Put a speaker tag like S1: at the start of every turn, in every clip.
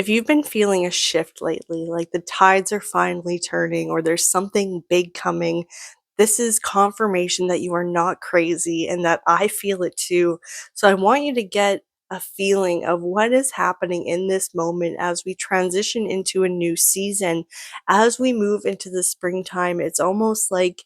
S1: If you've been feeling a shift lately, like the tides are finally turning or there's something big coming, this is confirmation that you are not crazy and that I feel it too. So I want you to get a feeling of what is happening in this moment as we transition into a new season. As we move into the springtime, it's almost like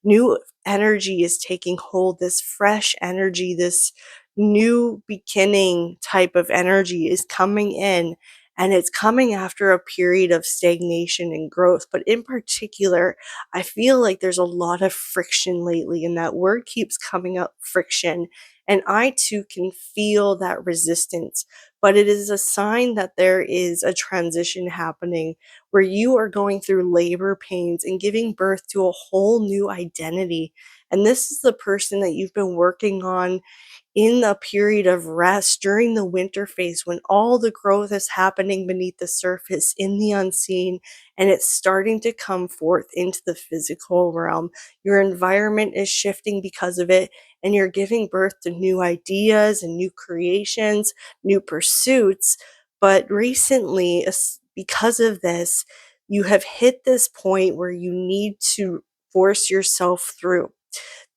S1: new energy is taking hold, this fresh energy, this new beginning type of energy is coming in, and it's coming after a period of stagnation and growth. But in particular, I feel like there's a lot of friction lately, and that word keeps coming up, friction. And I too can feel that resistance, but it is a sign that there is a transition happening where you are going through labor pains and giving birth to a whole new identity. And this is the person that you've been working on in a period of rest during the winter phase when all the growth is happening beneath the surface in the unseen, and it's starting to come forth into the physical realm. Your environment is shifting because of it, and you're giving birth to new ideas and new creations, new pursuits. But recently, because of this, you have hit this point where you need to force yourself through,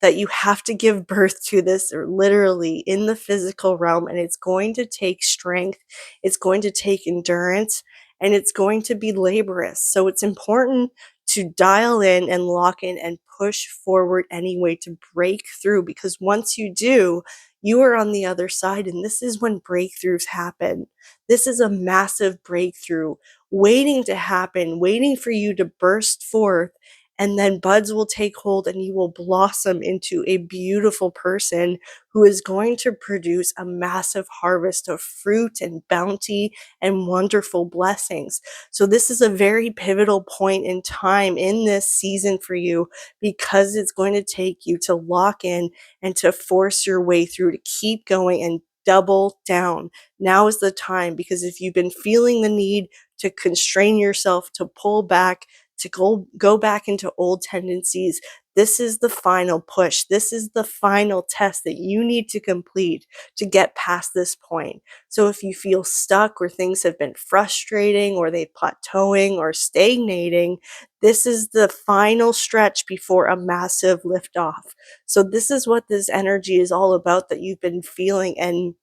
S1: that you have to give birth to this or literally in the physical realm, and it's going to take strength, it's going to take endurance, and it's going to be laborious. So it's important to dial in and lock in and push forward anyway to break through, because once you do, you are on the other side, and this is when breakthroughs happen. This is a massive breakthrough waiting to happen, waiting for you to burst forth, and then buds will take hold and you will blossom into a beautiful person who is going to produce a massive harvest of fruit and bounty and wonderful blessings. So this is a very pivotal point in time in this season for you, because it's going to take you to lock in and to force your way through, to keep going and double down. Now is the time, because if you've been feeling the need to constrain yourself, to pull back, to go back into old tendencies, this is the final push. This is the final test that you need to complete to get past this point. So if you feel stuck or things have been frustrating or they plateauing or stagnating, this is the final stretch before a massive liftoff. So this is what this energy is all about that you've been feeling. And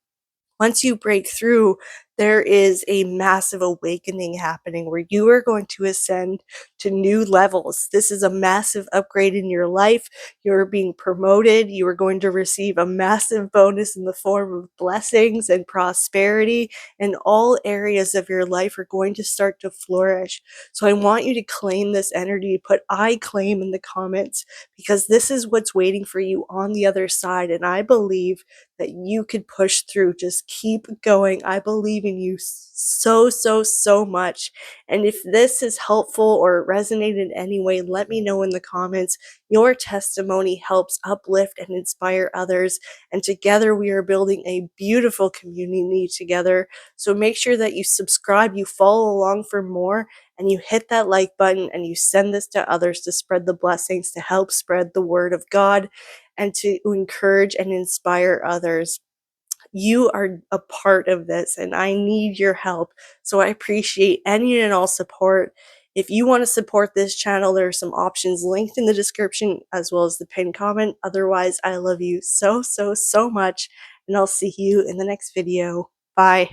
S1: once you break through, there is a massive awakening happening where you are going to ascend to new levels. This is a massive upgrade in your life. You're being promoted. You are going to receive a massive bonus in the form of blessings and prosperity, and all areas of your life are going to start to flourish. So I want you to claim this energy. Put "I claim" in the comments, because this is what's waiting for you on the other side. And I believe that you could push through. Just keep going. I believe in you so, so, so much. And if this is helpful or resonated in any way, let me know in the comments. Your testimony helps uplift and inspire others. And together we are building a beautiful community together. So make sure that you subscribe, you follow along for more, and you hit that like button and you send this to others to spread the blessings, to help spread the word of God, and to encourage and inspire others. You are a part of this, and I need your help. So I appreciate any and all support. If you want to support this channel, there are some options linked in the description as well as the pinned comment. Otherwise, I love you so, so, so much, and I'll see you in the next video. Bye.